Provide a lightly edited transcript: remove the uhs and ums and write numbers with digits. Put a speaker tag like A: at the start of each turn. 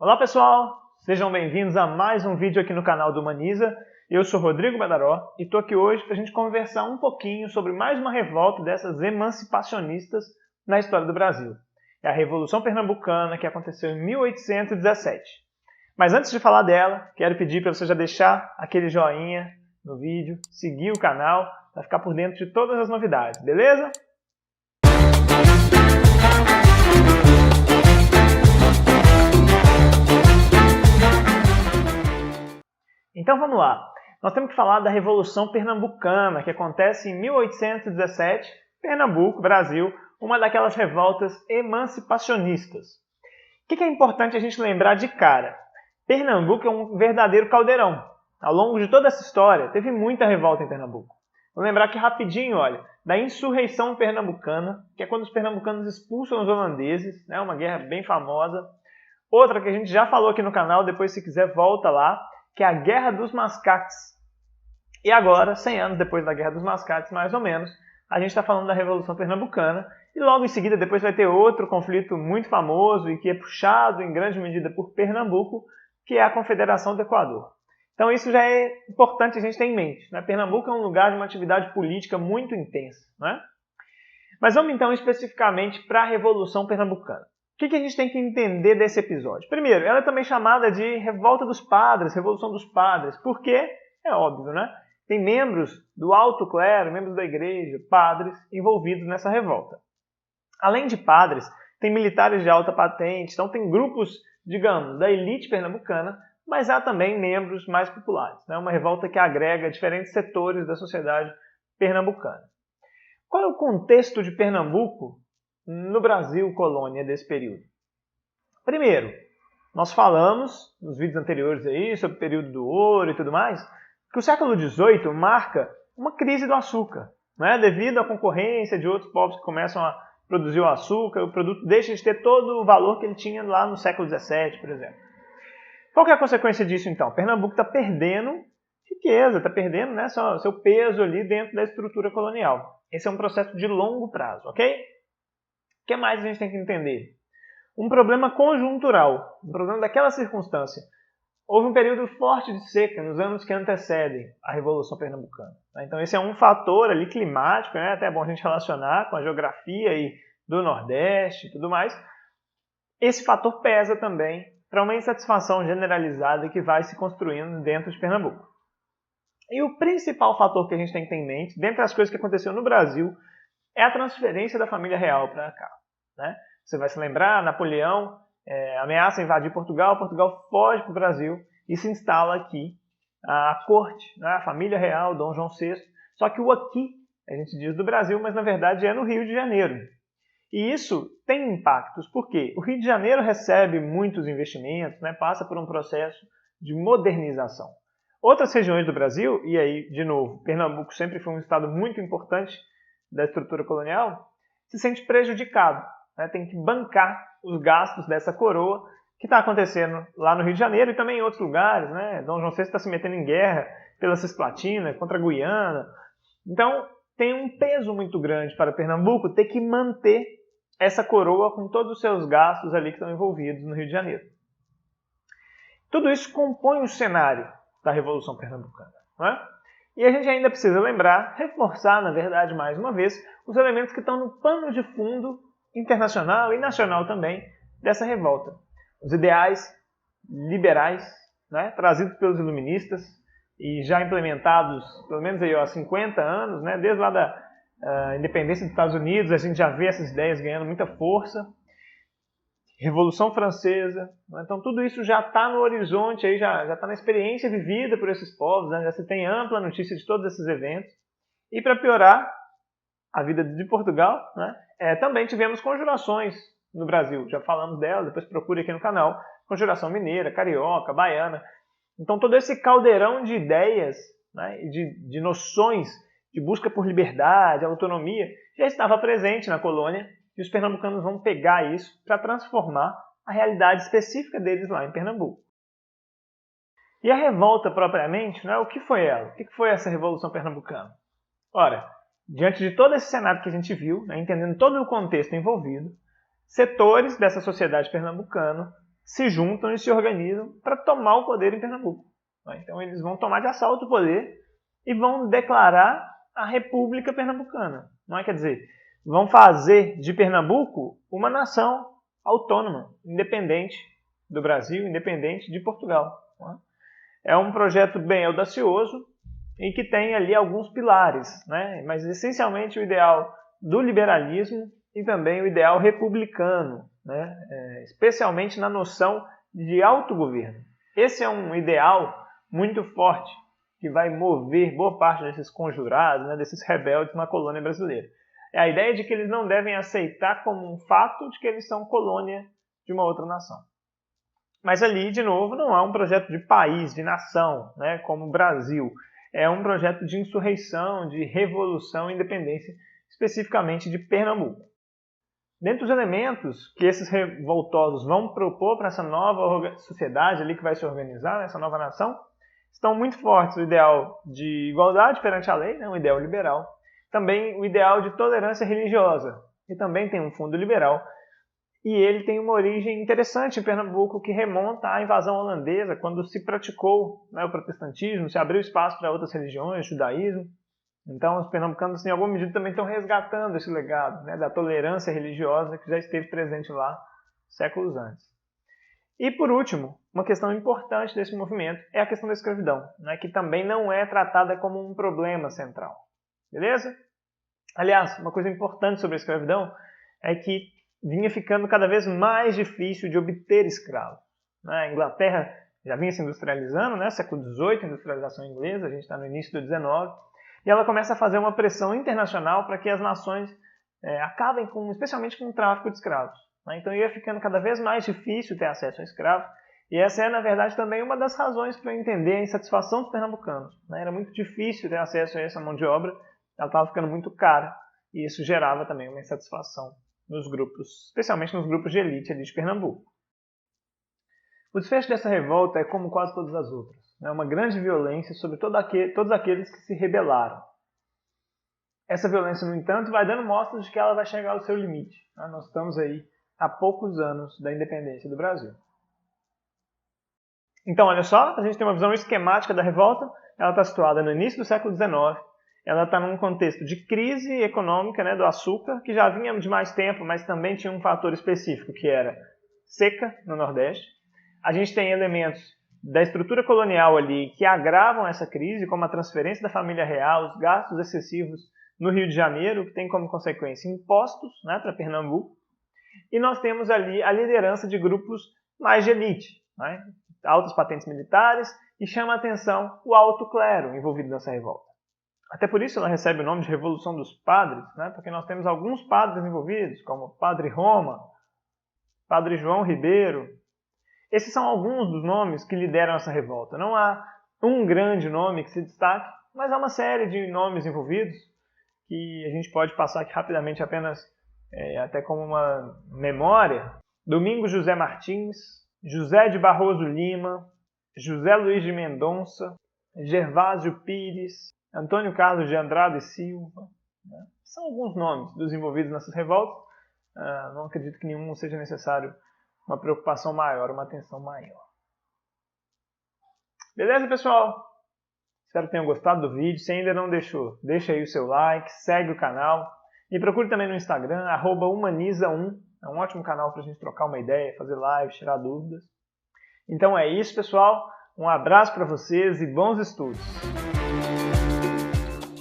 A: Olá pessoal, sejam bem-vindos a mais um vídeo aqui no canal do Humaniza. Eu sou Rodrigo Badaró e estou aqui hoje para a gente conversar um pouquinho sobre mais uma revolta dessas emancipacionistas na história do Brasil. É a Revolução Pernambucana, que aconteceu em 1817. Mas antes de falar dela, quero pedir para você já deixar aquele joinha no vídeo, seguir o canal para ficar por dentro de todas as novidades, beleza? Então vamos lá. Nós temos que falar da Revolução Pernambucana, que acontece em 1817, Pernambuco, Brasil, uma daquelas revoltas emancipacionistas. O que é importante a gente lembrar de cara? Pernambuco é um verdadeiro caldeirão. Ao longo de toda essa história, teve muita revolta em Pernambuco. Vou lembrar aqui rapidinho, olha, da insurreição pernambucana, que é quando os pernambucanos expulsam os holandeses, né, uma guerra bem famosa. Outra que a gente já falou aqui no canal, depois se quiser volta lá, que é a Guerra dos Mascates. E agora, 100 anos depois da Guerra dos Mascates, mais ou menos, a gente está falando da Revolução Pernambucana, e logo em seguida depois vai ter outro conflito muito famoso e que é puxado em grande medida por Pernambuco, que é a Confederação do Equador. Então isso já é importante a gente ter em mente, né? Pernambuco é um lugar de uma atividade política muito intensa, né? Mas vamos então especificamente para a Revolução Pernambucana. O que a gente tem que entender desse episódio? Primeiro, ela é também chamada de Revolta dos Padres, Revolução dos Padres, porque, é óbvio, né? Tem membros do alto clero, membros da igreja, padres, envolvidos nessa revolta. Além de padres, tem militares de alta patente, então tem grupos, digamos, da elite pernambucana, mas há também membros mais populares. É uma revolta que agrega diferentes setores da sociedade pernambucana. Qual é o contexto de Pernambuco no Brasil colônia desse período? Primeiro, nós falamos nos vídeos anteriores aí sobre o período do ouro e tudo mais, que o século XVIII marca uma crise do açúcar, né? Devido à concorrência de outros povos que começam a produzir o açúcar, o produto deixa de ter todo o valor que ele tinha lá no século XVII, por exemplo. Qual que é a consequência disso então? Pernambuco está perdendo riqueza, está perdendo, né, seu peso ali dentro da estrutura colonial. Esse é um processo de longo prazo, ok? O que mais a gente tem que entender? Um problema conjuntural, um problema daquela circunstância. Houve um período forte de seca nos anos que antecedem a Revolução Pernambucana. Então esse é um fator ali climático, né? Até é bom a gente relacionar com a geografia aí do Nordeste e tudo mais. Esse fator pesa também para uma insatisfação generalizada que vai se construindo dentro de Pernambuco. E o principal fator que a gente tem que ter em mente, dentre as coisas que aconteceu no Brasil, é a transferência da família real para cá, né? Você vai se lembrar, Napoleão ameaça invadir Portugal, Portugal foge para o Brasil e se instala aqui a corte, né? A família real, Dom João VI. Só que o aqui, a gente diz do Brasil, mas na verdade é no Rio de Janeiro. E isso tem impactos, porque o Rio de Janeiro recebe muitos investimentos, né? Passa por um processo de modernização. Outras regiões do Brasil, e aí, de novo, Pernambuco sempre foi um estado muito importante da estrutura colonial, se sente prejudicado, né? Tem que bancar os gastos dessa coroa que está acontecendo lá no Rio de Janeiro e também em outros lugares, né? Dom João VI está se metendo em guerra pela Cisplatina, contra a Guiana. Então, tem um peso muito grande para Pernambuco ter que manter essa coroa com todos os seus gastos ali que estão envolvidos no Rio de Janeiro. Tudo isso compõe o cenário da Revolução Pernambucana, não é? E a gente ainda precisa lembrar, reforçar, na verdade, mais uma vez, os elementos que estão no pano de fundo internacional e nacional também dessa revolta. Os ideais liberais, né, trazidos pelos iluministas e já implementados, pelo menos aí, há 50 anos, né, desde lá da independência dos Estados Unidos, a gente já vê essas ideias ganhando muita força. Revolução Francesa, né? Então tudo isso já está no horizonte, aí já está na experiência vivida por esses povos, né? Já se tem ampla notícia de todos esses eventos. E para piorar a vida de Portugal, né? Também tivemos conjurações no Brasil, já falamos delas, depois procure aqui no canal, conjuração mineira, carioca, baiana. Então todo esse caldeirão de ideias, né? E de noções de busca por liberdade, autonomia, já estava presente na colônia. E os pernambucanos vão pegar isso para transformar a realidade específica deles lá em Pernambuco. E a revolta propriamente, né, o que foi ela? O que foi essa Revolução Pernambucana? Ora, diante de todo esse cenário que a gente viu, né, entendendo todo o contexto envolvido, setores dessa sociedade pernambucana se juntam e se organizam para tomar o poder em Pernambuco. Então eles vão tomar de assalto o poder e vão declarar a República Pernambucana. Quer dizer, vão fazer de Pernambuco uma nação autônoma, independente do Brasil, independente de Portugal. É um projeto bem audacioso e que tem ali alguns pilares, mas essencialmente o ideal do liberalismo e também o ideal republicano, especialmente na noção de autogoverno. Esse é um ideal muito forte que vai mover boa parte desses conjurados, desses rebeldes na colônia brasileira. É a ideia de que eles não devem aceitar como um fato de que eles são colônia de uma outra nação. Mas ali, de novo, não há um projeto de país, de nação, como o Brasil. É um projeto de insurreição, de revolução e independência, especificamente de Pernambuco. Dentre os elementos que esses revoltosos vão propor para essa nova sociedade ali que vai se organizar, essa nova nação, estão muito fortes o ideal de igualdade perante a lei, um ideal liberal. Também o ideal de tolerância religiosa, que também tem um fundo liberal. E ele tem uma origem interessante em Pernambuco, que remonta à invasão holandesa, quando se praticou o protestantismo, se abriu espaço para outras religiões, judaísmo. Então os pernambucanos, em alguma medida, também estão resgatando esse legado da tolerância religiosa que já esteve presente lá séculos antes. E, por último, uma questão importante desse movimento é a questão da escravidão, que também não é tratada como um problema central. Beleza? Aliás, uma coisa importante sobre a escravidão é que vinha ficando cada vez mais difícil de obter escravos. A Inglaterra já vinha se industrializando, século XVIII, industrialização inglesa, a gente está no início do XIX, e ela começa a fazer uma pressão internacional para que as nações acabem especialmente com o tráfico de escravos. Então ia ficando cada vez mais difícil ter acesso a escravos, e essa é, na verdade, também uma das razões para entender a insatisfação dos pernambucanos. Era muito difícil ter acesso a essa mão de obra, ela estava ficando muito cara, e isso gerava também uma insatisfação nos grupos, especialmente nos grupos de elite ali de Pernambuco. O desfecho dessa revolta é como quase todas as outras, uma grande violência sobre todos aqueles que se rebelaram. Essa violência, no entanto, vai dando mostras de que ela vai chegar ao seu limite. Nós estamos aí há poucos anos da independência do Brasil. Então, olha só, a gente tem uma visão esquemática da revolta, ela está situada no início do século XIX, ela está num contexto de crise econômica do açúcar, que já vinha de mais tempo, mas também tinha um fator específico, que era seca no Nordeste. A gente tem elementos da estrutura colonial ali que agravam essa crise, como a transferência da família real, os gastos excessivos no Rio de Janeiro, que tem como consequência impostos para Pernambuco. E nós temos ali a liderança de grupos mais de elite, altas patentes militares, e chama a atenção o alto clero envolvido nessa revolta. Até por isso ela recebe o nome de Revolução dos Padres, porque nós temos alguns padres envolvidos, como Padre Roma, Padre João Ribeiro. Esses são alguns dos nomes que lideram essa revolta. Não há um grande nome que se destaque, mas há uma série de nomes envolvidos que a gente pode passar aqui rapidamente apenas até como uma memória. Domingos José Martins, José de Barroso Lima, José Luiz de Mendonça, Gervásio Pires, Antônio Carlos de Andrade Silva. São alguns nomes dos envolvidos nessas revoltas. Não acredito que nenhum seja necessário uma preocupação maior, uma atenção maior. Beleza, pessoal? Espero que tenham gostado do vídeo. Se ainda não deixou, deixa aí o seu like, segue o canal. E procure também no Instagram, @humaniza1. É um ótimo canal para a gente trocar uma ideia, fazer live, tirar dúvidas. Então é isso, pessoal. Um abraço para vocês e bons estudos!